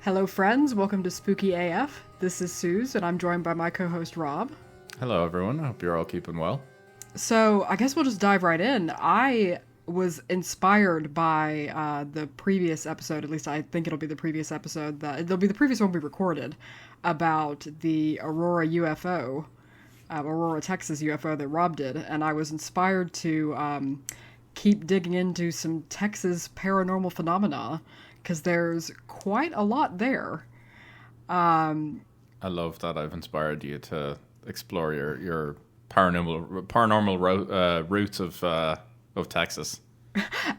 Hello, friends. Welcome to Spooky AF. This is Suze, and I'm joined by my co-host, Rob. Hello, everyone. I hope you're all keeping well. So, I guess we'll just dive right in. I was inspired by the previous episode, at least I think it'll be the previous episode, it'll be the previous one we recorded, about the Aurora UFO, Aurora, Texas UFO that Rob did, and I was inspired to keep digging into some Texas paranormal phenomena, because there's quite a lot there. I love that I've inspired you to explore your paranormal roots of Texas.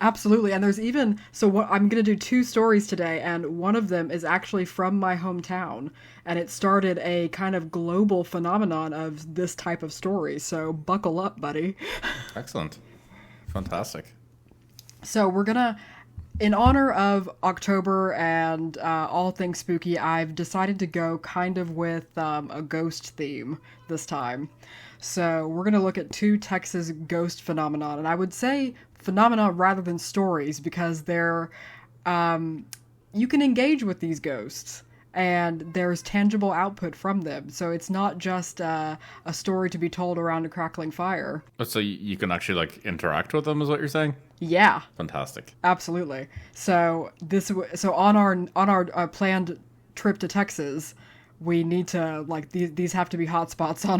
Absolutely, and there's even I'm going to do two stories today, and one of them is actually from my hometown, and it started a kind of global phenomenon of this type of story. So buckle up, buddy. Excellent, fantastic. So we're gonna. In honor of October and all things spooky, I've decided to go kind of with a ghost theme this time. So we're going to look at two Texas ghost phenomenon, and I would say phenomena rather than stories, because they're you can engage with these ghosts, and there's tangible output from them. So it's not just a story to be told around a crackling fire. So you can actually interact with them, is what you're saying? Yeah. Fantastic. Absolutely. So on our planned trip to Texas, we need to these have to be hotspots on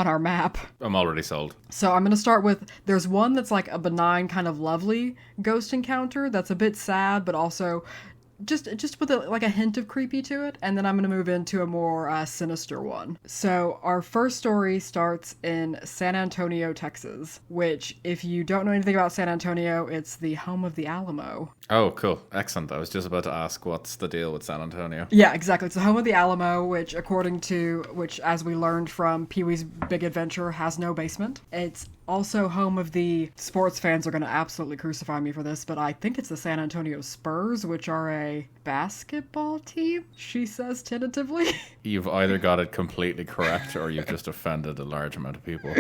our map. I'm already sold. So I'm going to start with, there's one that's like a benign kind of lovely ghost encounter that's a bit sad, but also just with a hint of creepy to it, and then I'm going to move into a more sinister one. So our first story starts in San Antonio, Texas, which, if you don't know anything about San Antonio, it's the home of the Alamo. Oh, cool. Excellent. I was just about to ask, what's the deal with San Antonio? Yeah, exactly. It's the home of the Alamo, which, as we learned from Pee-wee's Big Adventure, has no basement. It's also home of the sports fans are going to absolutely crucify me for this, but I think it's the San Antonio Spurs, which are a basketball team, she says tentatively. You've either got it completely correct or you've just offended a large amount of people.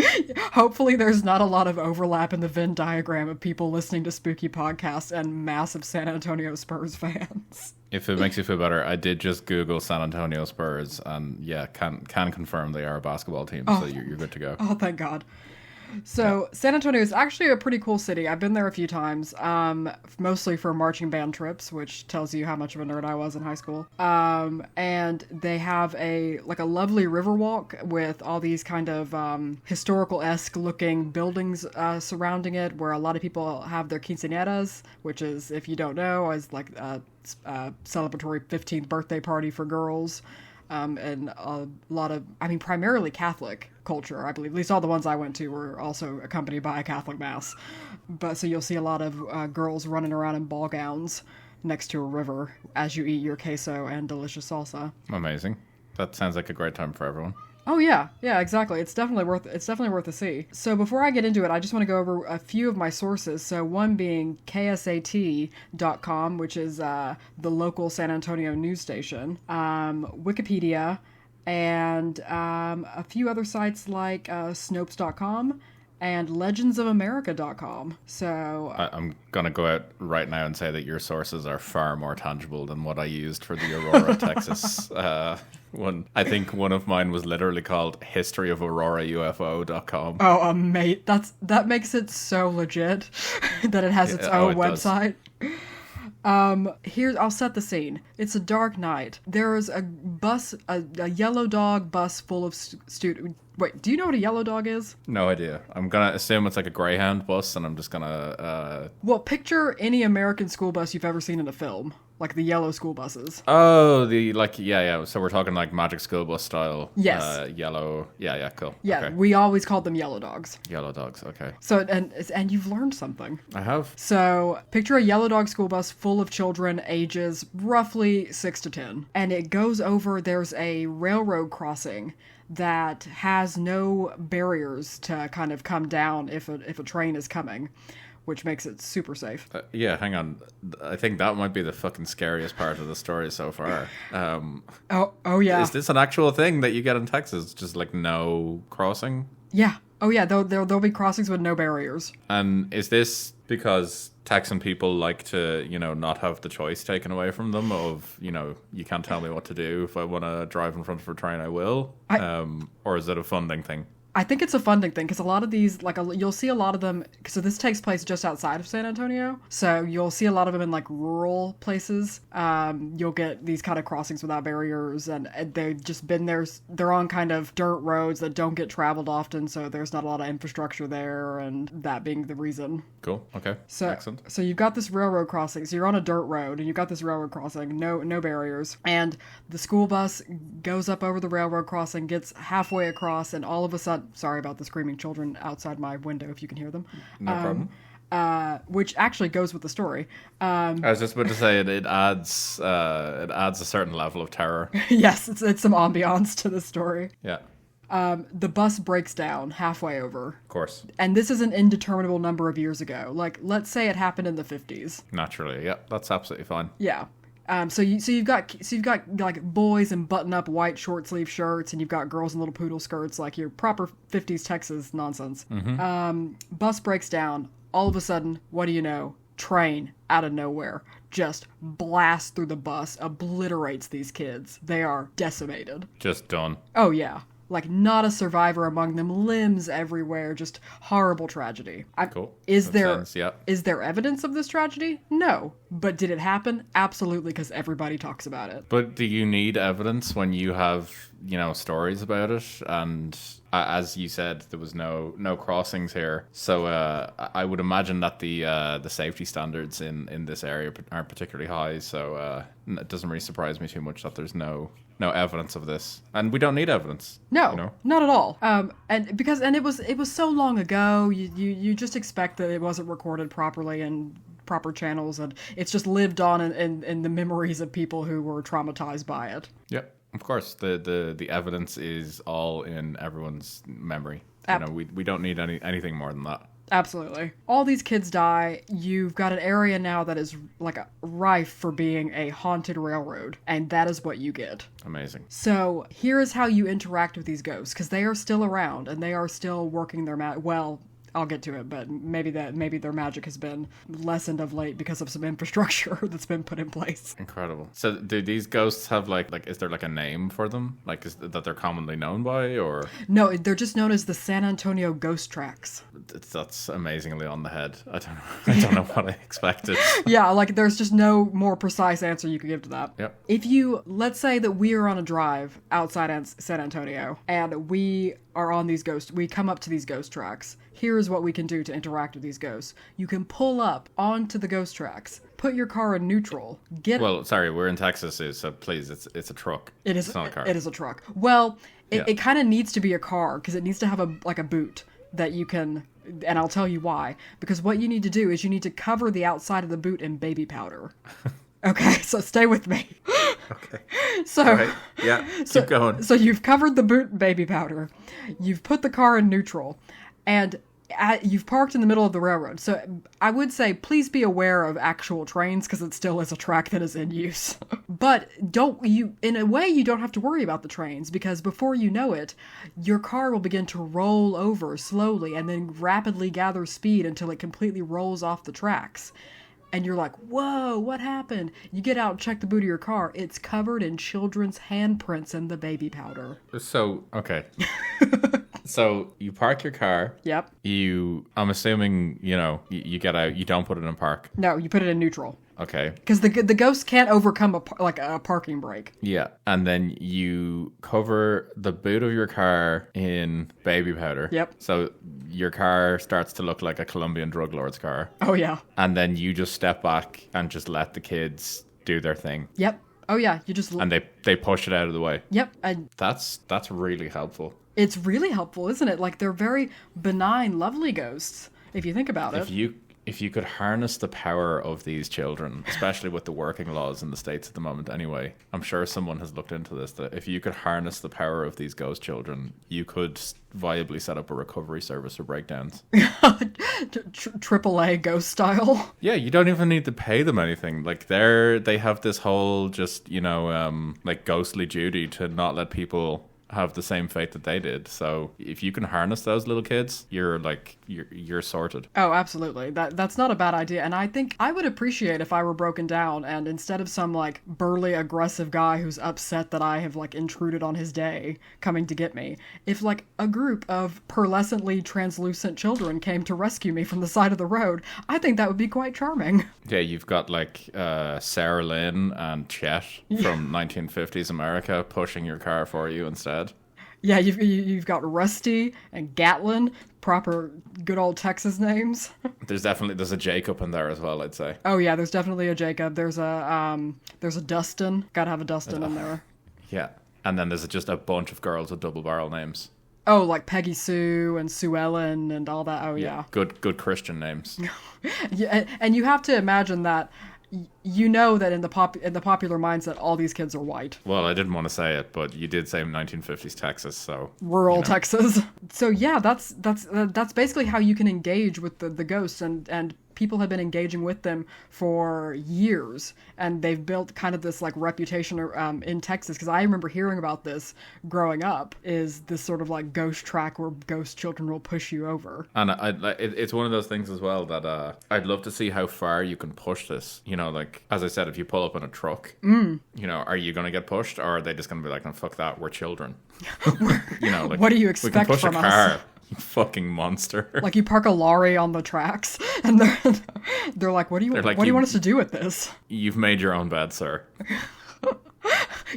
Hopefully there's not a lot of overlap in the Venn diagram of people listening to spooky podcasts and massive San Antonio Spurs fans. If it makes you feel better, I did just Google San Antonio Spurs, and yeah, can confirm they are a basketball team, so you're good to go. Oh, thank God. So, San Antonio is actually a pretty cool city. I've been there a few times, mostly for marching band trips, which tells you how much of a nerd I was in high school. And they have a lovely river walk with all these kind of historical-esque looking buildings surrounding it, where a lot of people have their quinceañeras, which is, if you don't know, is like a celebratory 15th birthday party for girls. And a lot of, primarily Catholic culture, I believe. At least all the ones I went to were also accompanied by a Catholic mass. But so you'll see a lot of girls running around in ball gowns next to a river as you eat your queso and delicious salsa. Amazing. That sounds like a great time for everyone. Oh yeah, exactly. It's definitely worth a see. So before I get into it, I just want to go over a few of my sources. So one being KSAT.com, which is the local San Antonio news station, Wikipedia, and a few other sites like Snopes.com and legendsofamerica.com. So I'm going to go out right now and say that your sources are far more tangible than what I used for the Aurora, Texas one. I think one of mine was literally called historyofauroraufo.com. Oh, mate, that makes it so legit that it has its own website. I'll set the scene. It's a dark night. There is a bus, a yellow dog bus full of students. Wait, do you know what a yellow dog is? No idea. I'm gonna assume it's like a Greyhound bus, and I'm just gonna... Well, picture any American school bus you've ever seen in a film. Like the yellow school buses. Oh, yeah. So we're talking like Magic School Bus style. Yes. Yellow. Yeah, cool. Yeah, okay. We always called them yellow dogs. Yellow dogs, okay. So, and you've learned something. I have. So, picture a yellow dog school bus full of children ages roughly 6 to 10. And it goes over, there's a railroad crossing that has no barriers to kind of come down if a train is coming, which makes it super safe. Yeah, hang on. I think that might be the fucking scariest part of the story so far. Oh yeah. Is this an actual thing that you get in Texas? Just like no crossing? Yeah. Oh yeah, there'll be crossings with no barriers. And is this because Texan people like to, not have the choice taken away from them of, you can't tell me what to do. If I want to drive in front of a train, I will. Or is it a funding thing? I think it's a funding thing because a lot of these, you'll see a lot of them. So this takes place just outside of San Antonio. So you'll see a lot of them in rural places. You'll get these kind of crossings without barriers, and they've just been there. They're on kind of dirt roads that don't get traveled often, so there's not a lot of infrastructure there, and that being the reason. Cool. Okay. Excellent. So you've got this railroad crossing. So you're on a dirt road, and you've got this railroad crossing, no barriers, and the school bus goes up over the railroad crossing, gets halfway across, and all of a sudden. Sorry about the screaming children outside my window if you can hear them. No problem. Which actually goes with the story. I was just about to say it adds a certain level of terror. Yes, it's some ambiance to the story. Yeah. The bus breaks down halfway over. Of course. And this is an indeterminable number of years ago. Let's say it happened in the 50s. Naturally, yeah, that's absolutely fine. Yeah. So you've got boys in button-up white short-sleeve shirts, and you've got girls in little poodle skirts, like your proper 50s Texas nonsense. Mm-hmm. Bus breaks down. All of a sudden, what do you know? Train out of nowhere just blasts through the bus, obliterates these kids. They are decimated. Just done. Oh yeah. Not a survivor among them, limbs everywhere, just horrible tragedy. Cool. Is there evidence of this tragedy? No. But did it happen? Absolutely, because everybody talks about it. But do you need evidence when you have, stories about it? And as you said, there was no crossings here. So I would imagine that the safety standards in this area aren't particularly high. So it doesn't really surprise me too much that there's no evidence of this, and we don't need evidence. No, not at all. And it was so long ago. You just expect that it wasn't recorded properly in proper channels, and it's just lived on in the memories of people who were traumatized by it. Yep, of course. The evidence is all in everyone's memory. We don't need anything more than that. Absolutely. All these kids die. You've got an area now that is rife for being a haunted railroad, and that is what you get. Amazing. So here is how you interact with these ghosts, because they are still around and they are still working their I'll get to it, but maybe their magic has been lessened of late because of some infrastructure that's been put in place. Incredible. So do these ghosts have is there a name for them? Is that they're commonly known by, or? No, they're just known as the San Antonio Ghost Tracks. That's amazingly on the head. I don't know what I expected. Yeah, there's just no more precise answer you could give to that. Yep. If let's say that we are on a drive outside San Antonio, and we are on we come up to these ghost tracks. Here's what we can do to interact with these ghosts. You can pull up onto the ghost tracks, put your car in neutral, Well, sorry, we're in Texas, so please, it's a truck. It's not a car. It is a truck. Well, it kind of needs to be a car, because it needs to have a boot that you can, and I'll tell you why. Because what you need to do is you need to cover the outside of the boot in baby powder. Okay, so stay with me. Okay. So, all right. Yeah, keep going. So you've covered the boot in baby powder. You've put the car in neutral. And you've parked in the middle of the railroad. So I would say please be aware of actual trains, because it still is a track that is in use. But in a way, you don't have to worry about the trains, because before you know it, your car will begin to roll over slowly and then rapidly gather speed until it completely rolls off the tracks. And you're like, whoa, what happened? You get out and check the boot of your car. It's covered in children's handprints in the baby powder. So, okay. So you park your car. Yep. I'm assuming, you get out, you don't put it in park. No, you put it in neutral. Okay. Because the ghost can't overcome a parking brake. Yeah. And then you cover the boot of your car in baby powder. Yep. So your car starts to look like a Colombian drug lord's car. Oh, yeah. And then you just step back and just let the kids do their thing. Yep. Oh, yeah. You just... And they push it out of the way. Yep. And that's really helpful. It's really helpful, isn't it? They're very benign, lovely ghosts, if you think about it. If you could harness the power of these children, especially with the working laws in the States at the moment anyway, I'm sure someone has looked into this, that if you could harness the power of these ghost children, you could viably set up a recovery service for breakdowns. AAA ghost style. Yeah, you don't even need to pay them anything. They have this whole just, ghostly duty to not let people have the same fate that they did. So if you can harness those little kids, you're sorted. Oh, absolutely. That's not a bad idea. And I think I would appreciate if I were broken down and instead of some like burly, aggressive guy who's upset that I have like intruded on his day coming to get me, if like a group of pearlescently translucent children came to rescue me from the side of the road, I think that would be quite charming. Yeah, you've got like Sarah Lynn and Chet from 1950s America pushing your car for you instead. Yeah, you've got Rusty and Gatlin, proper good old Texas names. There's a Jacob in there as well, I'd say. Oh yeah, there's definitely a Jacob. There's a Dustin. Gotta have a Dustin in there. Yeah, and then there's just a bunch of girls with double barrel names. Oh, like Peggy Sue and Sue Ellen and all that. Oh yeah. Good Christian names. Yeah, and you have to imagine that. You know that in the popular mindset, all these kids are white. Well, I didn't want to say it, but you did say 1950s Texas, so rural Texas. So yeah, that's basically how you can engage with the ghosts, and people have been engaging with them for years, and they've built kind of this like reputation in Texas. Because I remember hearing about this growing up, is this sort of like ghost track where ghost children will push you over. And it's one of those things as well that I'd love to see how far you can push this. You know, like as I said, if you pull up in a truck, you know, are you going to get pushed, or are they just going to be like, "No, fuck that, we're children." You know, like, what do you expect we can push from a car. us? You fucking monster. Like you park a lorry on the tracks, and they're like, what do you want us to do with this? You've made your own bed, sir.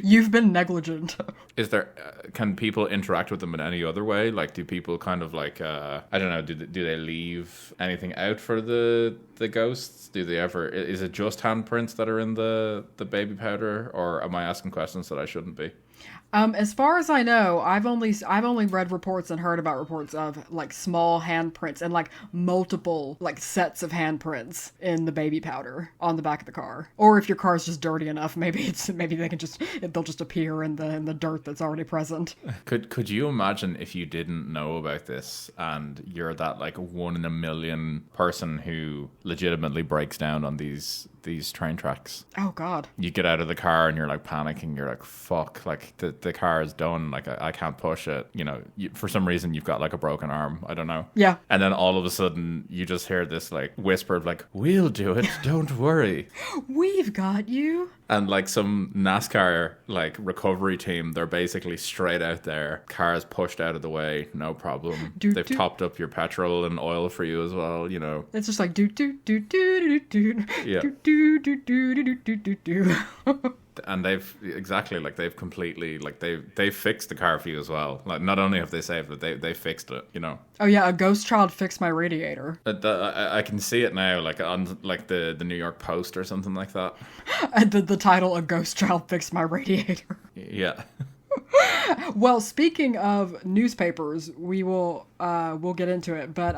You've been negligent. Is there? Can people interact with them in any other way? Like, do people kind of like? I don't know. Do they leave anything out for the ghosts? Do they ever? Is it just handprints that are in the baby powder, or am I asking questions that I shouldn't be? As far as I know, I've only read reports and heard about reports of like small handprints and like multiple like sets of handprints in the baby powder on the back of the car. Or if your car is just dirty enough, maybe they'll just appear in the dirt that's already present. Could you imagine if you didn't know about this and you're that like 1 in a million person who legitimately breaks down on these train tracks? Oh God. You get out of the car and you're like panicking. You're like, fuck, like the car is done. Like I can't push it. You know, for some reason you've got like a broken arm. I don't know. Yeah. And then all of a sudden you just hear this like whisper of like, we'll do it. Don't worry. We've got you. And like some NASCAR like recovery team, they're basically straight out there. Cars pushed out of the way, no problem. They've topped up your petrol and oil for you as well, you know. It's just like do do do do do do yeah. do do do do do do do. And they've completely like they've fixed the car for you as well. Like not only have they saved it, they fixed it, you know. Oh yeah, a ghost child fixed my radiator. I can see it now, like on like the New York Post or something like that. The title, "A Ghost Child Fixed My Radiator." Yeah. Well, speaking of newspapers, we'll get into it, but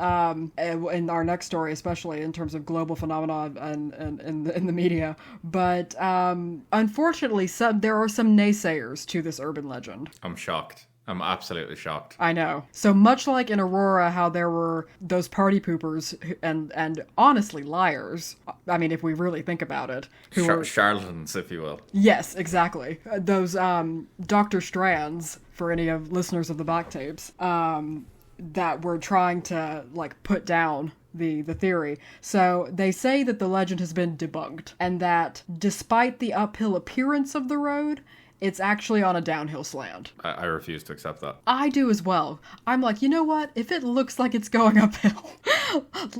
in our next story, especially in terms of global phenomena and in the media. But unfortunately, there are some naysayers to this urban legend. I'm shocked. I'm absolutely shocked. I know. So much like in Aurora, how there were those party poopers and honestly liars. I mean, if we really think about it, who were charlatans, if you will. Yes, exactly. Those Dr. Strands, for any of listeners of the back tapes, that were trying to like put down the theory. So they say that the legend has been debunked, and that despite the uphill appearance of the road, it's actually on a downhill slant. I refuse to accept that. I do as well. I'm like, you know what? If it looks like it's going uphill,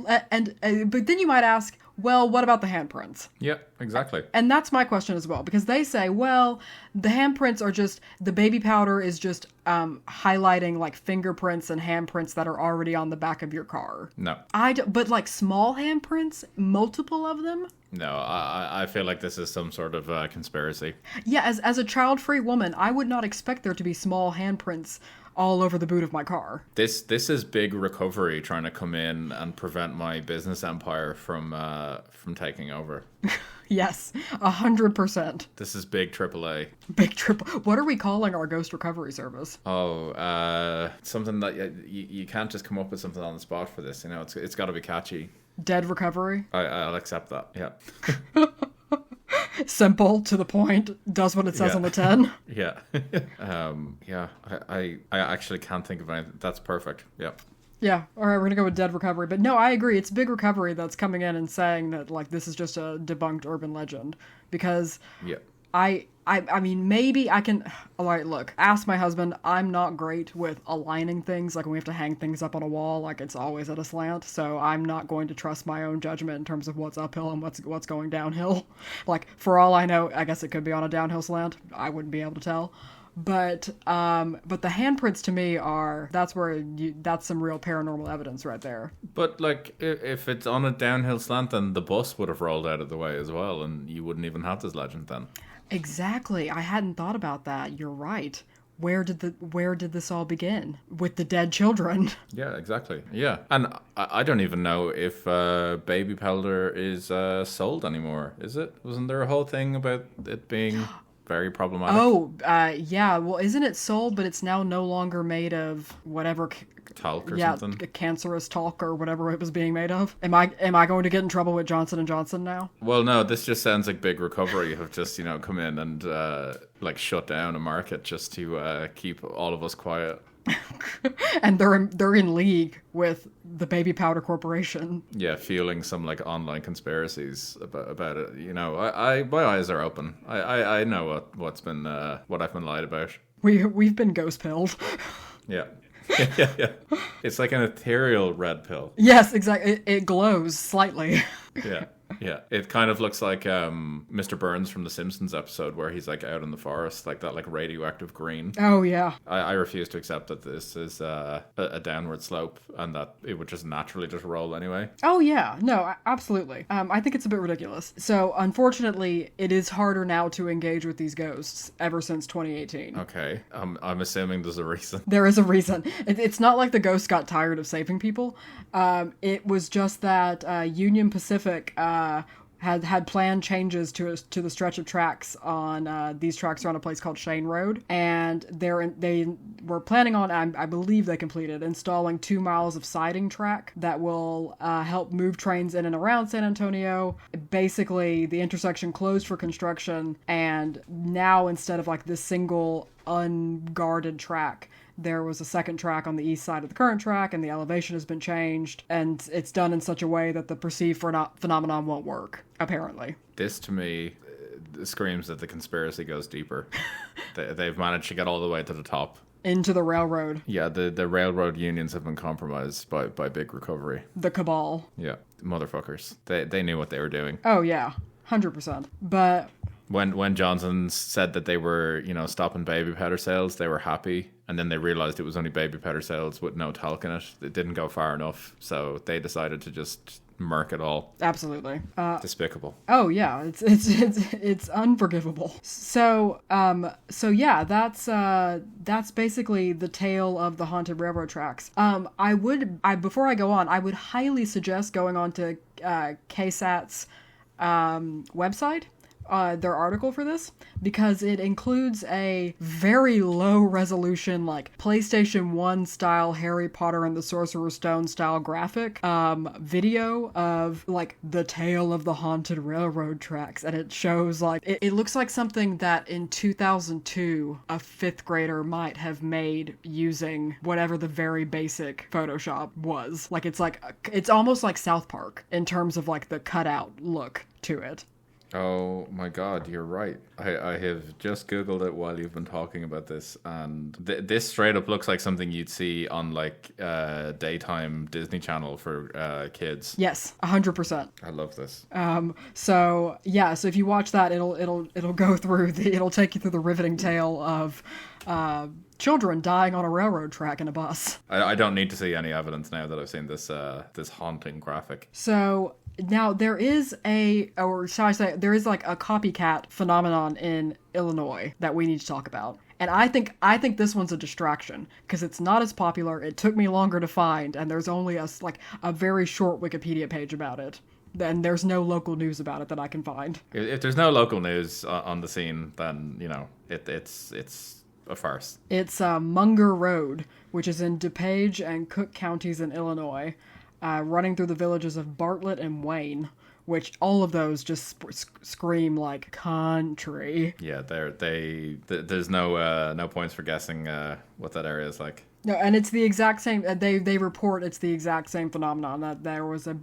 but then you might ask, well, what about the handprints? Yeah, exactly. And that's my question as well, because they say, well, the handprints are just, the baby powder is just highlighting like fingerprints and handprints that are already on the back of your car. No. But like small handprints, multiple of them? No, I feel like this is some sort of conspiracy. Yeah, as a child-free woman, I would not expect there to be small handprints all over the boot of my car. This is big recovery trying to come in and prevent my business empire from taking over. Yes, 100%. This is big AAA. Big triple. What are we calling our ghost recovery service? Oh, something that you can't just come up with something on the spot for this. You know, it's got to be catchy. Dead recovery? I'll accept that. Yeah. Simple, to the point, does what it says on the tin. Yeah. Yeah. I actually can't think of anything. That's perfect. Yep. Yeah, all right, we're gonna go with dead recovery. But no, I agree. It's Big Recovery that's coming in and saying that, like, this is just a debunked urban legend. Because Yeah. I mean, maybe I can... All right, look, ask my husband. I'm not great with aligning things. Like, when we have to hang things up on a wall, like, it's always at a slant. So I'm not going to trust my own judgment in terms of what's uphill and what's going downhill. Like, for all I know, I guess it could be on a downhill slant. I wouldn't be able to tell. But the handprints to me that's that's some real paranormal evidence right there. But, like, if it's on a downhill slant, then the bus would have rolled out of the way as well, and you wouldn't even have this legend then. Exactly. I hadn't thought about that. You're right. Where did this all begin? With the dead children. Yeah, exactly. Yeah. And I don't even know if baby powder is sold anymore, is it? Wasn't there a whole thing about it being very problematic? Oh, yeah. Well, isn't it sold, but it's now no longer made of whatever... Talc or something? Yeah, cancerous talc or whatever it was being made of. Am I going to get in trouble with Johnson & Johnson now? Well, no, this just sounds like Big Recovery have just, come in and, like, shut down a market just to keep all of us quiet. And they're in league with the Baby Powder Corporation. Yeah, fueling some, like, online conspiracies about it. My eyes are open. I know what I've been lied about. We've been ghost pilled. Yeah. Yeah. It's like an ethereal red pill. Yes, exactly. It glows slightly. Yeah. It kind of looks like Mr. Burns from the Simpsons episode where he's like out in the forest, like that, like radioactive green. Oh yeah. I refuse to accept that this is a downward slope and that it would just naturally just roll anyway. Oh yeah, no, absolutely. I think it's a bit ridiculous. So unfortunately, it is harder now to engage with these ghosts ever since 2018. Okay, I'm assuming there's a reason. There is a reason. It's not like the ghosts got tired of saving people. It was just that Union Pacific had planned changes to the stretch of tracks on these tracks are on a place called Shane Road, and they were planning on, I believe they completed, installing 2 miles of siding track that will help move trains in and around San Antonio. Basically, the intersection closed for construction, and now instead of like this single unguarded track, there was a second track on the east side of the current track, and the elevation has been changed, and it's done in such a way that the perceived phenomenon won't work, apparently. This, to me, screams that the conspiracy goes deeper. They've managed to get all the way to the top. Into the railroad. Yeah, the railroad unions have been compromised by Big Recovery. The cabal. Yeah, motherfuckers. They knew what they were doing. Oh, yeah. 100%. But... When Johnson said that they were, stopping baby powder sales, they were happy. And then they realized it was only baby powder sales with no talc in it. It didn't go far enough. So they decided to just murk it all. Absolutely. Despicable. Oh yeah, it's unforgivable. So yeah, that's basically the tale of the haunted railroad tracks. Before I go on, I would highly suggest going on to KSAT's website. Their article for this, because it includes a very low resolution, like PlayStation 1 style Harry Potter and the Sorcerer's Stone style graphic video of like the tale of the haunted railroad tracks, and it shows like it looks like something that in 2002 a 5th grader might have made using whatever the very basic Photoshop was. Like it's almost like South Park in terms of like the cutout look to it. Oh my god, you're right. I have just Googled it while you've been talking about this, and this straight up looks like something you'd see on like daytime Disney Channel for kids. Yes, 100%. I love this. So if you watch that, it'll go through it'll take you through the riveting tale of children dying on a railroad track in a bus. I don't need to see any evidence now that I've seen this haunting graphic. So now there is like a copycat phenomenon in Illinois that we need to talk about. And I think this one's a distraction because it's not as popular. It took me longer to find, and there's only a very short Wikipedia page about it. And there's no local news about it that I can find. If there's no local news on the scene, then it's a farce. It's Munger Road, which is in DuPage and Cook counties in Illinois. running through the villages of Bartlett and Wayne, which all of those just scream like country. Yeah, there's no points for guessing what that area is like. No, and it's the exact same. They report it's the exact same phenomenon, that there was a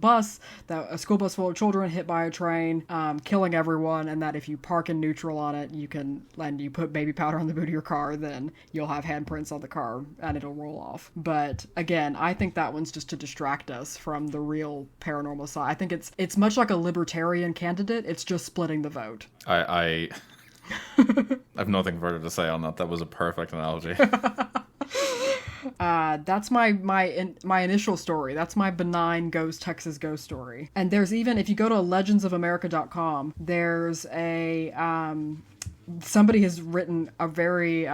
school bus full of children hit by a train, killing everyone, and that if you park in neutral on it, and you put baby powder on the boot of your car, then you'll have handprints on the car and it'll roll off. But again, I think that one's just to distract us from the real paranormal side. I think it's much like a libertarian candidate. It's just splitting the vote. I have nothing further to say on that. That was a perfect analogy. That's my initial story. That's my benign Texas ghost story. And there's even, if you go to legendsofamerica.com, there's somebody has written a very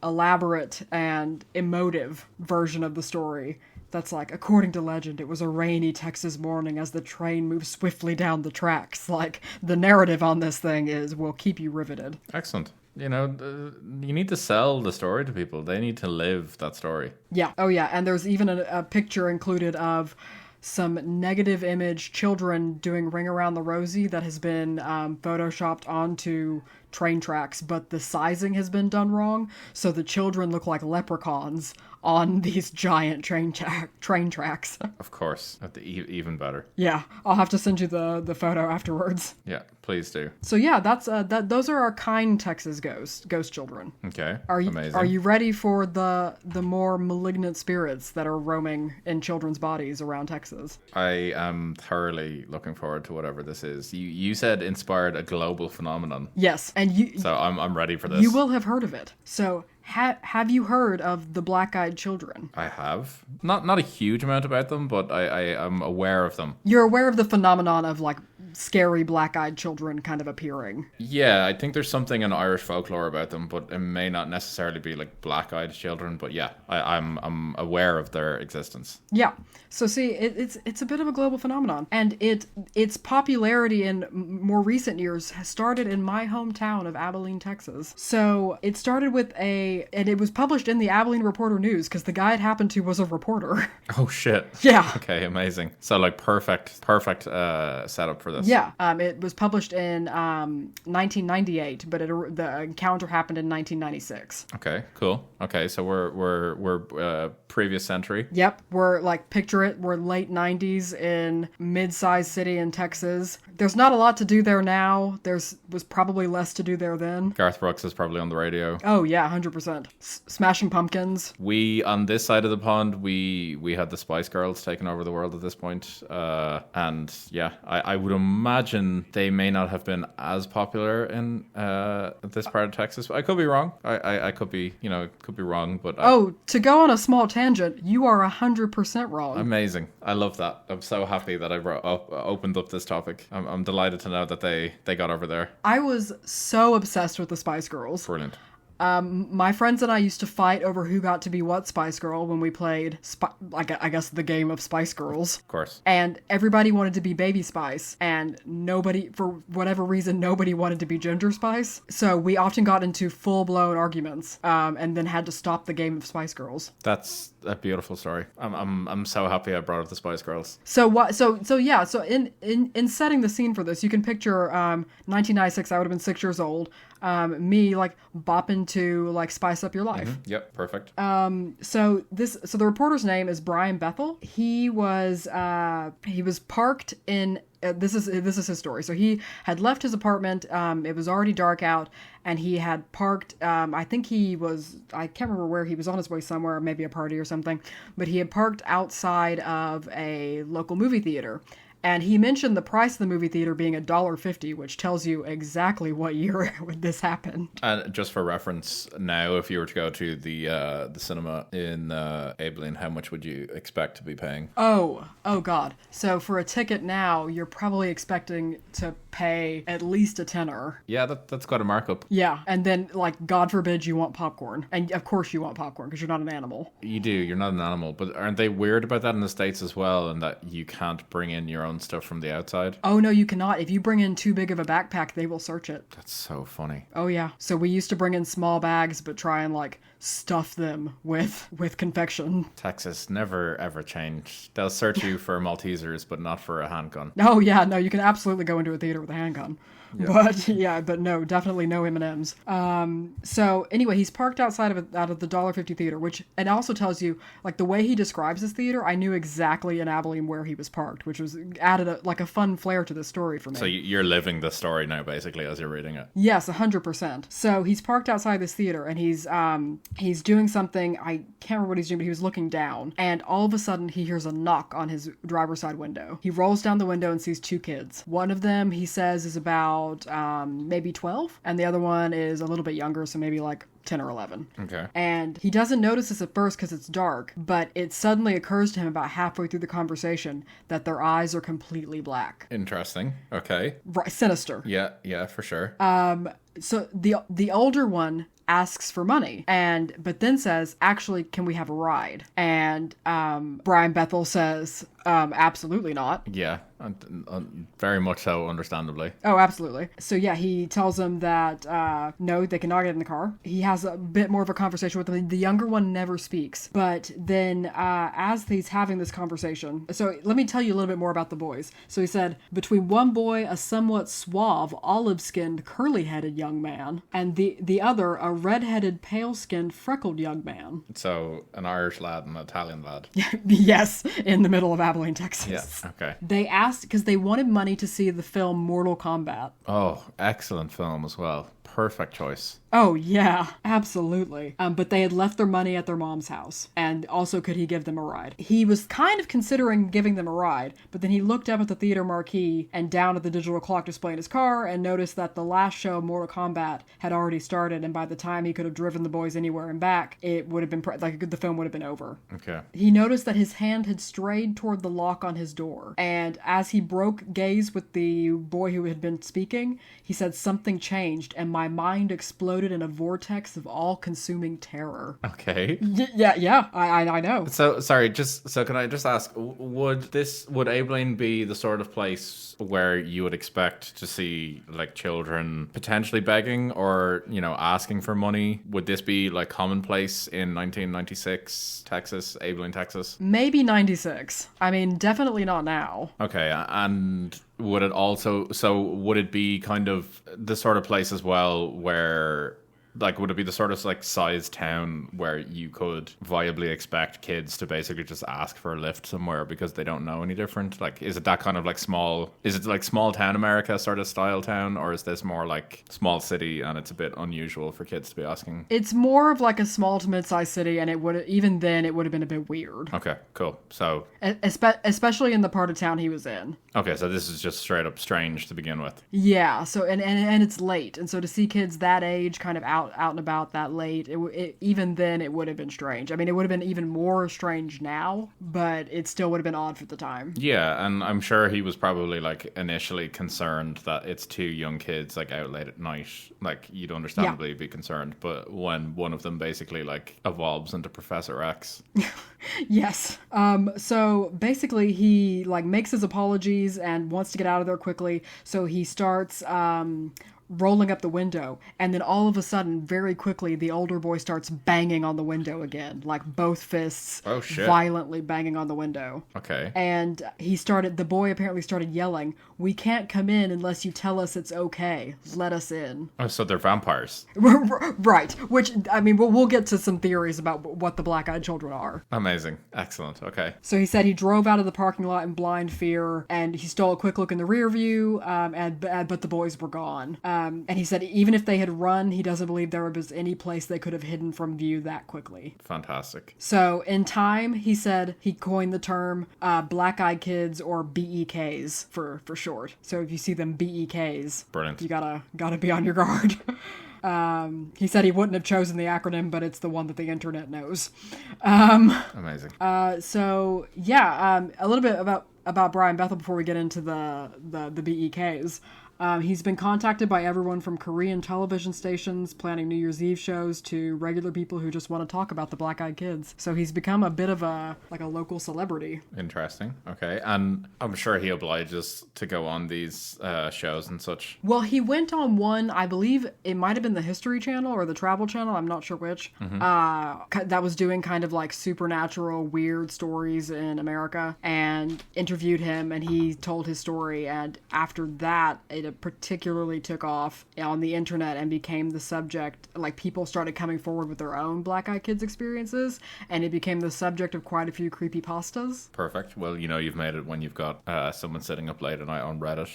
elaborate and emotive version of the story. That's like, according to legend, it was a rainy Texas morning as the train moved swiftly down the tracks. Like, the narrative on this thing will keep you riveted. Excellent. You need to sell the story to people. They need to live that story. Yeah. Oh, yeah. And there's even a picture included of some negative image children doing Ring Around the Rosie that has been photoshopped onto train tracks, but the sizing has been done wrong. So the children look like leprechauns on these giant train tracks. Of course. Even better. Yeah. I'll have to send you the photo afterwards. Yeah, please do. So yeah, those are our kind Texas ghost children. Okay. Amazing. Are you ready for the more malignant spirits that are roaming in children's bodies around Texas? I am thoroughly looking forward to whatever this is. You said inspired a global phenomenon. Yes, and so I'm ready for this. You will have heard of it. So have you heard of the black-eyed children? I have. Not a huge amount about them, but I am aware of them. You're aware of the phenomenon of like scary black-eyed children kind of appearing. Yeah, I think there's something in Irish folklore about them, but it may not necessarily be like black-eyed children. But yeah, I'm aware of their existence. Yeah. So see, it's a bit of a global phenomenon, and its popularity in more recent years has started in my hometown of Abilene, Texas. So it started with and it was published in the Abilene Reporter News because the guy it happened to was a reporter. Oh shit. Yeah. Okay, amazing. So like perfect setup for this. Yeah. It was published in 1998, but the encounter happened in 1996. Okay, cool. Okay, so we're previous century. Yep. We're like, picture it, we're late 90s in mid-sized city in Texas. There's not a lot to do there now. Was probably less to do there then. Garth Brooks is probably on the radio. Oh yeah, 100%. Smashing Pumpkins. We, on this side of the pond, we had the Spice Girls taking over the world at this point. And yeah, I would imagine they may not have been as popular in this part of Texas. I could be wrong. I could be, could be wrong, but... to go on a small tangent, you are 100% wrong. Amazing. I love that. I'm so happy that I opened up this topic. I'm delighted to know that they got over there. I was so obsessed with the Spice Girls. Brilliant. My friends and I used to fight over who got to be what Spice Girl when we played, I guess, the game of Spice Girls. Of course. And everybody wanted to be Baby Spice, and nobody, for whatever reason, nobody wanted to be Ginger Spice. So we often got into full-blown arguments, and then had to stop the game of Spice Girls. That's a beautiful story. I'm so happy I brought up the Spice Girls. So what? So yeah. So in setting the scene for this, you can picture 1996. I would have been 6 years old. Me like bopping to like Spice Up Your Life. Mm-hmm. Yep, perfect. So the reporter's name is Brian Bethel. He was parked in. This is his story. So he had left his apartment. It was already dark out, and he had parked. I think I can't remember where he was, on his way somewhere, maybe a party or something. But he had parked outside of a local movie theater. And he mentioned the price of the movie theater being $1.50, which tells you exactly what year this happened. And just for reference, now if you were to go to the cinema in Abilene, how much would you expect to be paying? Oh God! So for a ticket now, you're probably expecting to pay at least a tenner. Yeah, that's quite a markup. Yeah, and then like God forbid you want popcorn, and of course you want popcorn because you're not an animal. You do. You're not an animal, but aren't they weird about that in the States as well? And that you can't bring in your own stuff from the outside? Oh no, you cannot. If you bring in too big of a backpack, they will search it. That's so funny. Oh yeah. So we used to bring in small bags, but try and like stuff them with confection. Texas never ever changed. They'll search you for Maltesers, but not for a handgun. Oh yeah, no, you can absolutely go into a theater with a handgun. Yeah. But no, definitely no M&Ms. So anyway, he's parked outside of out of the $1.50 theater, which it also tells you, like, the way he describes this theater, I knew exactly in Abilene where he was parked, which was added a fun flair to the story for me. So you're living the story now, basically, as you're reading it. Yes, 100%. So he's parked outside this theater, and he's doing something. I can't remember what he's doing, but he was looking down, and all of a sudden he hears a knock on his driver's side window. He rolls down the window and sees two kids. One of them, he says, is about maybe 12, and the other one is a little bit younger, so maybe like 10 or 11. Okay. And he doesn't notice this at first because it's dark, but it suddenly occurs to him about halfway through the conversation that their eyes are completely black. Interesting. Okay. Right, sinister. Yeah, for sure. So the older one asks for money, but then says, actually, can we have a ride? And Brian Bethel says, absolutely not. Yeah, very much so, understandably. Oh, absolutely. So yeah, he tells them that no, they cannot get in the car. He has a bit more of a conversation with them. The younger one never speaks, but then as he's having this conversation, so let me tell you a little bit more about the boys. So he said, between one boy, a somewhat suave, olive-skinned, curly-headed young man, and the other, a red-headed, pale-skinned, freckled young man. So an Irish lad and an Italian lad. Yes, in the middle of Abilene, Texas. Yeah, okay. They asked because they wanted money to see the film Mortal Kombat. Oh, excellent film as well. Perfect choice. Oh, yeah, absolutely. But they had left their money at their mom's house. And also, could he give them a ride? He was kind of considering giving them a ride, but then he looked up at the theater marquee and down at the digital clock display in his car and noticed that the last show, Mortal Kombat, had already started, and by the time he could have driven the boys anywhere and back, it would have been, the film would have been over. Okay. He noticed that his hand had strayed toward the lock on his door, and as he broke gaze with the boy who had been speaking, he said, something changed, and my mind exploded in a vortex of all-consuming terror. Okay. Yeah, I know. So, sorry, can I just ask, would Abilene be the sort of place where you would expect to see, like, children potentially begging or, asking for money? Would this be, like, commonplace in 1996 Texas, Abilene, Texas? Maybe 96. I mean, definitely not now. Okay, and would it be kind of the sort of place as well where, like, would it be the sort of, like, size town where you could viably expect kids to basically just ask for a lift somewhere because they don't know any different? Like, is it that kind of, like, small town America sort of style town, or is this more like small city and it's a bit unusual for kids to be asking? It's more of like a small to mid-sized city, and it would have been a bit weird. Okay, cool. So, especially in the part of town he was in. Okay, so this is just straight up strange to begin with. Yeah, so and it's late, and so to see kids that age kind of out and about that late, even then it would have been strange. I mean, it would have been even more strange now, but it still would have been odd for the time. Yeah, and I'm sure he was probably, like, initially concerned that it's two young kids, like, out late at night. Like, you'd understandably be concerned, but when one of them basically, like, evolves into Professor X. Yes. So basically he, like, makes his apologies and wants to get out of there quickly, so he starts rolling up the window, and then all of a sudden, very quickly, the older boy starts banging on the window again, like both fists violently banging on the window. Okay. And the boy apparently started yelling, "We can't come in unless you tell us it's okay. Let us in." Oh, so they're vampires. Right. Which, I mean, we'll get to some theories about what the black-eyed children are. Amazing. Excellent. Okay. So he said he drove out of the parking lot in blind fear, and he stole a quick look in the rear view, but the boys were gone. And he said even if they had run, he doesn't believe there was any place they could have hidden from view that quickly. Fantastic. So in time, he said he coined the term black-eyed kids, or BEKs for short. So if you see them BEKs, brilliant, you gotta be on your guard. He said he wouldn't have chosen the acronym, but it's the one that the internet knows. Amazing. So yeah, a little bit about Brian Bethel before we get into the BEKs. He's been contacted by everyone from Korean television stations planning New Year's Eve shows to regular people who just want to talk about the Black Eyed Kids. So he's become a bit of a local celebrity. Interesting. Okay. And I'm sure he obliges to go on these shows and such. Well, he went on one, I believe it might have been the History Channel or the Travel Channel, I'm not sure which, that was doing kind of like supernatural, weird stories in America, and interviewed him, and he told his story, and after that, it particularly took off on the internet and became the subject, like people started coming forward with their own Black Eyed Kids experiences, and it became the subject of quite a few creepypastas. Perfect. Well, you've made it when you've got someone sitting up late at night on Reddit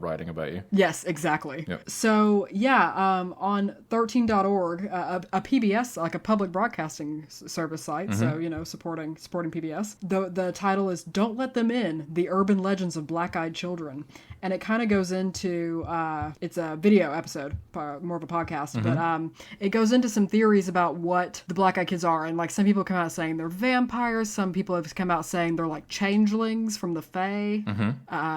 writing about you. Yes, exactly. Yep. So, yeah, on 13.org, a PBS, like a public broadcasting service site, so, supporting PBS, the title is Don't Let Them In, The Urban Legends of Black-Eyed Children. And it kind of goes into, it's a video episode, more of a podcast, but it goes into some theories about what the Black-Eyed Kids are. And like some people come out saying they're vampires. Some people have come out saying they're like changelings from the Fae.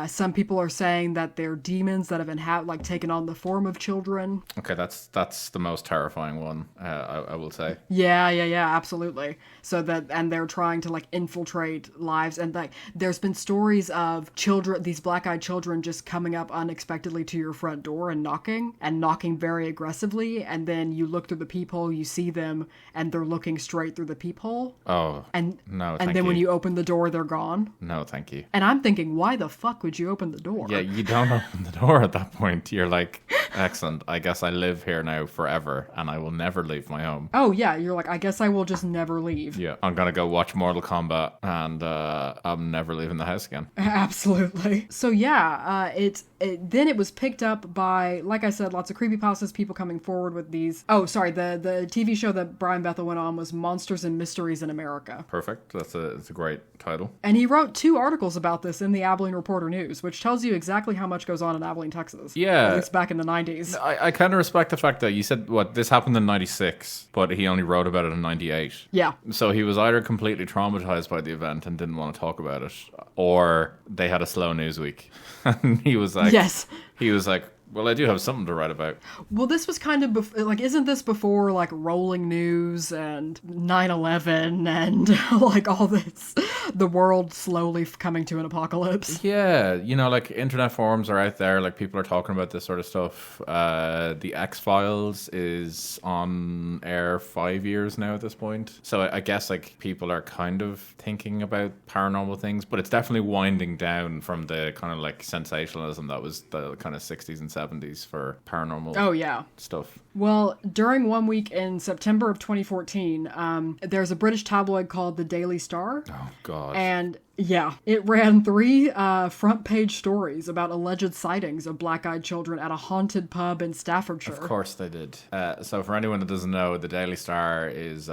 Some people are saying that they're demons that have taken on the form of children. Okay, that's the most terrifying one, I will say. Yeah, absolutely. So and they're trying to like infiltrate lives, and like there's been stories of children, these black-eyed children just coming up unexpectedly to your front door and knocking very aggressively, and then you look through the peephole, you see them, and they're looking straight through the peephole. Oh, and no, and then when you open the door, they're gone. No, thank you. And I'm thinking, why the fuck would you open the door? Yeah, you don't open the door at that point. You're like, excellent. I guess I live here now forever, and I will never leave my home. Oh yeah, you're like, I guess I will just never leave. Yeah, I'm gonna go watch Mortal Kombat, and I'm never leaving the house again. Absolutely. So yeah, then it was picked up by, like I said, lots of creepypastas, people coming forward with these. Oh, sorry, the TV show that Brian Bethel went on was Monsters and Mysteries in America. Perfect. It's a great title. And he wrote 2 articles about this in the Abilene Reporter News, which tells you exactly how much goes on in Abilene, Texas. Yeah. At least back in the 90s. I kind of respect the fact that you said, this happened in 96, but he only wrote about it in 98. Yeah. So he was either completely traumatized by the event and didn't want to talk about it, or they had a slow news week. And he was like... Yes. He was like, well, I do have something to write about. Well, this was kind of, isn't this before, like, Rolling News and 9/11 and, like, all this, the world slowly coming to an apocalypse? Yeah, like, internet forums are out there, like, people are talking about this sort of stuff. The X-Files is on air 5 years now at this point. So I guess, like, people are kind of thinking about paranormal things, but it's definitely winding down from the kind of, like, sensationalism that was the kind of 60s and 70s for paranormal stuff. Well, during one week in September of 2014, there's a British tabloid called the Daily Star. Oh, God. And, yeah, it ran 3 front-page stories about alleged sightings of black-eyed children at a haunted pub in Staffordshire. Of course they did. So for anyone that doesn't know, the Daily Star is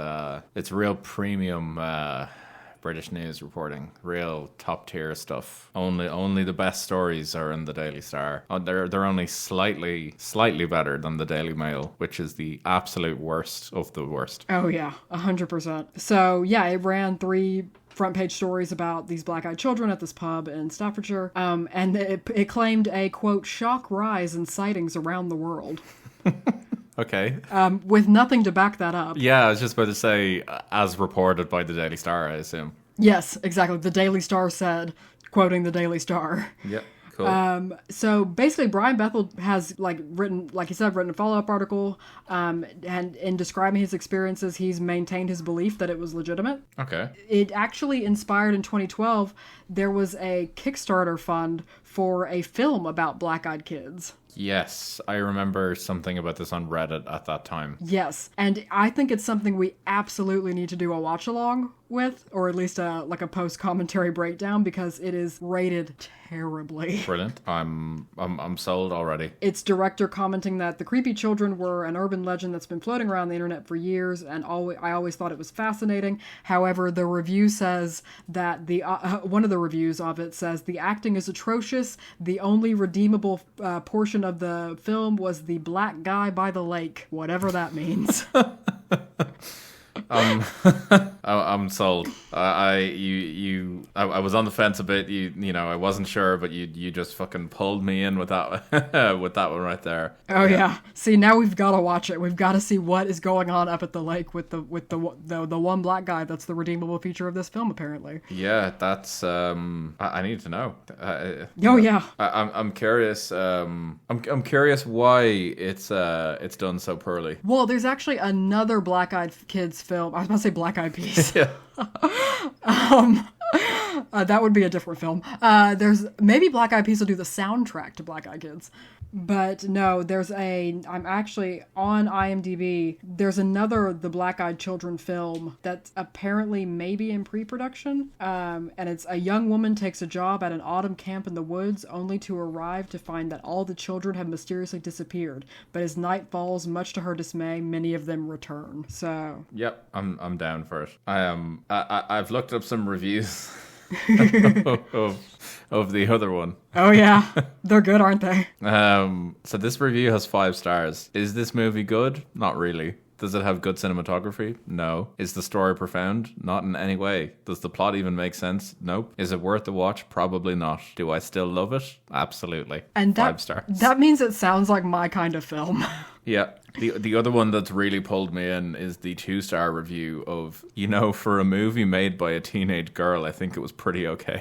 it's real premium British news reporting, real top tier stuff. Only the best stories are in the Daily Star. They're only slightly better than the Daily Mail, which is the absolute worst of the worst. Oh yeah, 100%. So yeah, it ran 3 front page stories about these black-eyed children at this pub in Staffordshire, and it claimed a quote shock rise in sightings around the world. Okay. With nothing to back that up. Yeah, I was just about to say, as reported by the Daily Star, I assume. Yes, exactly. The Daily Star said, quoting the Daily Star. Yep. Cool. So basically, Brian Bethel has written a follow-up article, and in describing his experiences, he's maintained his belief that it was legitimate. Okay. It actually inspired in 2012. There was a Kickstarter fund for a film about black-eyed kids. Yes, I remember something about this on Reddit at that time. Yes, and I think it's something we absolutely need to do a watch-along with, or at least a post-commentary breakdown, because it is rated terribly. Brilliant. I'm sold already. Its director commenting that the creepy children were an urban legend that's been floating around the internet for years, and I always thought it was fascinating. However, the review says that one of the reviews of it says the acting is atrocious. The only redeemable portion of the film was the black guy by the lake, whatever that means. I'm sold. I was on the fence a bit. I wasn't sure, but you just fucking pulled me in with that with that one right there. Oh yeah. See, now we've got to watch it. We've got to see what is going on up at the lake with the one black guy. That's the redeemable feature of this film, apparently. Yeah, that's I need to know. Yeah. I'm curious. I'm curious why it's done so poorly. Well, there's actually another Black Eyed Kids film. I was about to say Black Eyed Peas. Yeah. That would be a different film. There's maybe Black Eyed Peas will do the soundtrack to Black Eyed Kids. But no, I'm actually on IMDb. There's another The Black Eyed Children film that's apparently maybe in pre-production. And it's a young woman takes a job at an autumn camp in the woods only to arrive to find that all the children have mysteriously disappeared. But as night falls, much to her dismay, many of them return. So. Yep, I'm down for it. I've looked up some reviews of the other one. Oh yeah, they're good, aren't they? So this review has 5 stars. Is this movie good? Not really. Does it have good cinematography? No. Is the story profound? Not in any way. Does the plot even make sense? Nope. Is it worth the watch? Probably not. Do I still love it? Absolutely. And 5 stars. That means it sounds like my kind of film. Yeah. The other one that's really pulled me in is the 2-star review of, for a movie made by a teenage girl, I think it was pretty okay.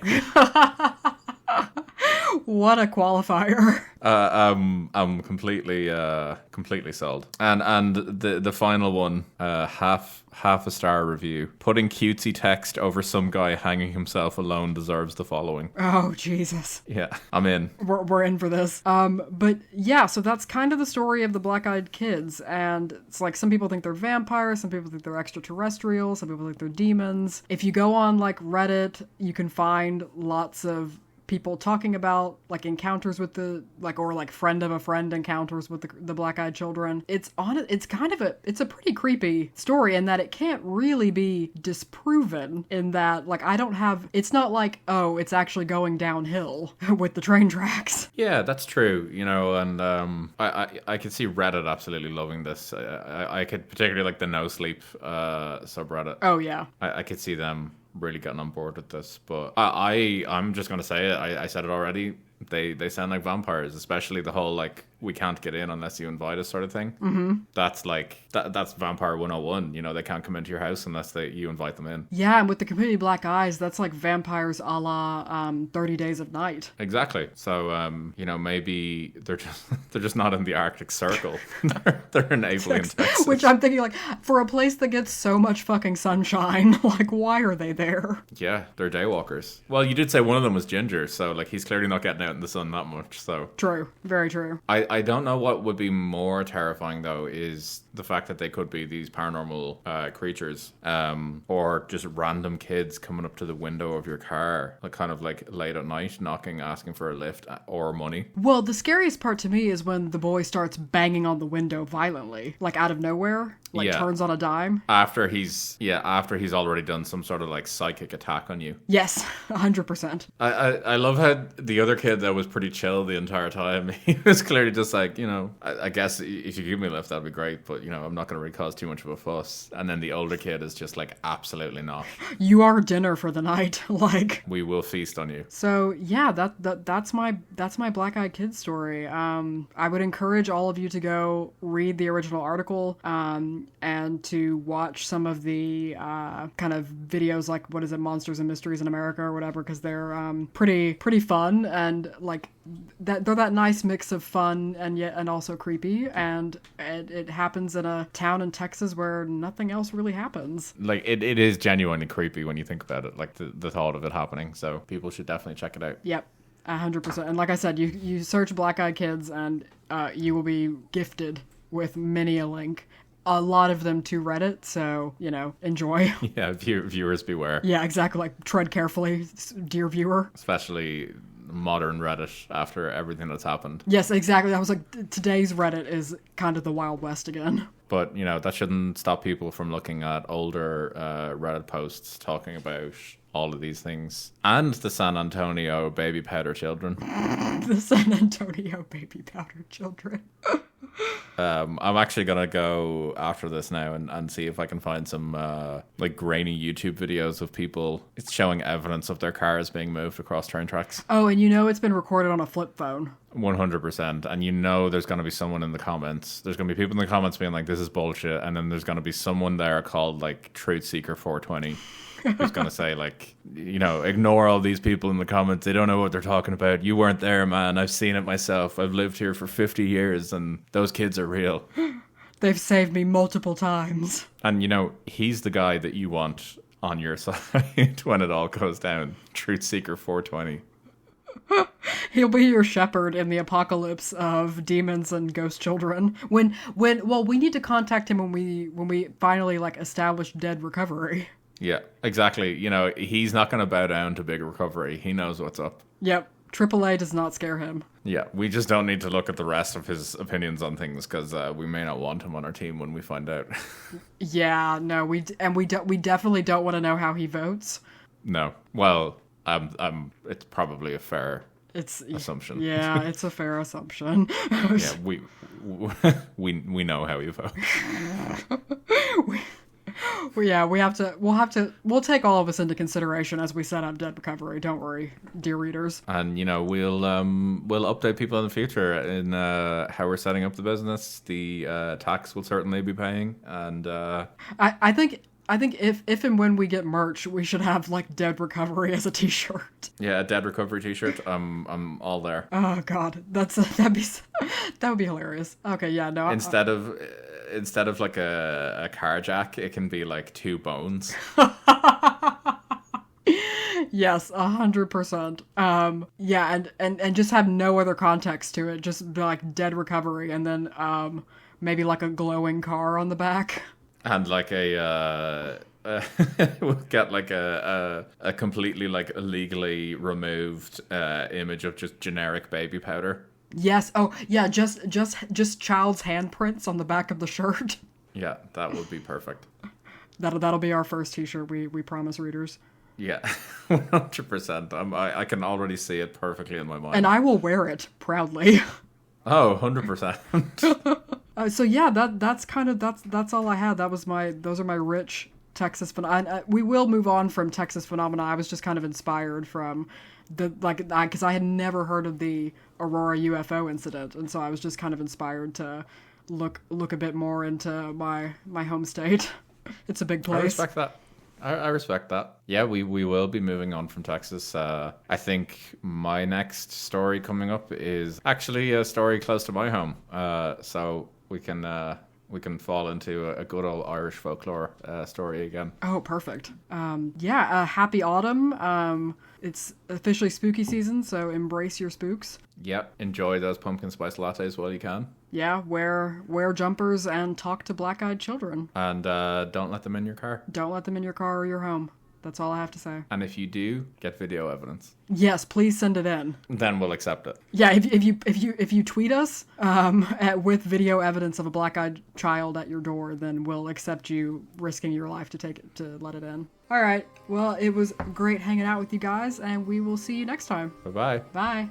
What a qualifier. I'm completely sold. And the final one, half a star review. Putting cutesy text over some guy hanging himself alone deserves the following. Oh, Jesus. Yeah, I'm in. We're in for this. But yeah, so that's kind of the story of the Black Eyed Kids. And it's like some people think they're vampires, some people think they're extraterrestrials, some people think they're demons. If you go on like Reddit, you can find lots of people talking about like encounters with or friend of a friend encounters with the black-eyed children. It's a pretty creepy story in that it can't really be disproven in that it's not like, oh, it's actually going downhill with the train tracks. Yeah, that's true. And I could see Reddit absolutely loving this. I could particularly like the No Sleep subreddit. Oh yeah. I could see them really getting on board with this, but I'm just gonna say it. I said it already. They sound like vampires, especially the whole we can't get in unless you invite us sort of thing. Mm-hmm. That's that's Vampire 101. They can't come into your house unless you invite them in. Yeah, and with the completely black eyes, that's like vampires a la 30 Days of Night. Exactly. So maybe they're just not in the Arctic Circle. they're in Abilene, Texas. Which I'm thinking for a place that gets so much fucking sunshine, why are they there? Yeah, they're daywalkers. Well, you did say one of them was Ginger, so he's clearly not getting out in the sun that much. So true, very true. I don't know what would be more terrifying though is the fact that they could be these paranormal creatures, or just random kids coming up to the window of your car, late at night, knocking, asking for a lift or money. Well, the scariest part to me is when the boy starts banging on the window violently, out of nowhere. Turns on a dime. After he's already done some sort of psychic attack on you. Yes, 100%. I love how the other kid that was pretty chill the entire time, he was clearly just I guess if you give me a lift that'd be great, but I'm not going to really cause too much of a fuss. And then the older kid is just absolutely not. You are dinner for the night. We will feast on you. So yeah, that's my Black Eyed Kids story. I would encourage all of you to go read the original article, and to watch some of the kind of videos what is it, Monsters and Mysteries in America or whatever, because they're pretty fun, and they're that nice mix of fun and also creepy, and it happens in a town in Texas where nothing else really happens. It is genuinely creepy when you think about it, the thought of it happening. So people should definitely check it out. Yep. 100%. And like I said, you search Black Eyed Kids and you will be gifted with many a link. A lot of them to Reddit, so, enjoy. Yeah, viewers beware. Yeah, exactly. Tread carefully, dear viewer. Especially modern Reddit after everything that's happened. Yes, exactly. I was today's Reddit is kind of the Wild West again. But, that shouldn't stop people from looking at older Reddit posts talking about all of these things. And the San Antonio baby powder children. The San Antonio baby powder children. I'm actually gonna go after this now and see if I can find some like grainy YouTube videos of people showing evidence of their cars being moved across train tracks. Oh, and it's been recorded on a flip phone. 100%. And there's gonna be someone in the comments. There's gonna be people in the comments being like, "This is bullshit," and then there's gonna be someone there called like Truth Seeker 420. Who's gonna say like, ignore all these people in the comments. They don't know what they're talking about. You weren't there, man. I've seen it myself. I've lived here for 50 years, and those kids are real. They've saved me multiple times. And he's the guy that you want on your side when it all goes down. Truth Seeker 420. He'll be your shepherd in the apocalypse of demons and ghost children. We need to contact him when we finally like establish dead recovery. Yeah, exactly. He's not going to bow down to big recovery. He knows what's up. Yep. AAA does not scare him. Yeah, we just don't need to look at the rest of his opinions on things because we may not want him on our team when we find out. Yeah, no, we definitely don't want to know how he votes. No. Well, it's probably a fair assumption. Yeah, it's a fair assumption. Yeah, we know how he votes. We'll take all of this into consideration as we set up dead recovery. Don't worry, dear readers. And we'll update people in the future in how we're setting up the business. The tax will certainly be paying, and I think if and when we get merch, we should have like dead recovery as a T-shirt. Yeah, a dead recovery T-shirt. I'm all there. Oh God, that would be hilarious. Okay, yeah, no. Instead of like a car jack, it can be like 2 bones. Yes, 100%. Yeah, and just have no other context to it. Just be like dead recovery, and then maybe like a glowing car on the back. And like we'll get like a completely like illegally removed image of just generic baby powder. Yes. Oh, yeah. Just child's handprints on the back of the shirt. Yeah, that would be perfect. That'll be our first T-shirt. We promise readers. Yeah, 100%. I can already see it perfectly in my mind. And I will wear it proudly. Oh, 100%. So yeah, that's all I had. Those are my rich Texas phenomena. We will move on from Texas phenomena. I was just kind of inspired from because I had never heard of the Aurora UFO incident, and so I was just kind of inspired to look a bit more into my home state. It's a big place. I respect that. I respect that. Yeah, we will be moving on from Texas. I think my next story coming up is actually a story close to my home. So we can fall into a good old Irish folklore story again. Oh, perfect. Happy autumn. It's officially spooky season, so embrace your spooks. Yep, enjoy those pumpkin spice lattes while you can. Yeah, wear jumpers and talk to black-eyed children. And don't let them in your car. Don't let them in your car or your home. That's all I have to say. And if you do, get video evidence. Yes, please send it in. Then we'll accept it. Yeah, if you tweet us with video evidence of a black-eyed child at your door, then we'll accept you risking your life to let it in. All right. Well, it was great hanging out with you guys, and we will see you next time. Bye-bye. Bye.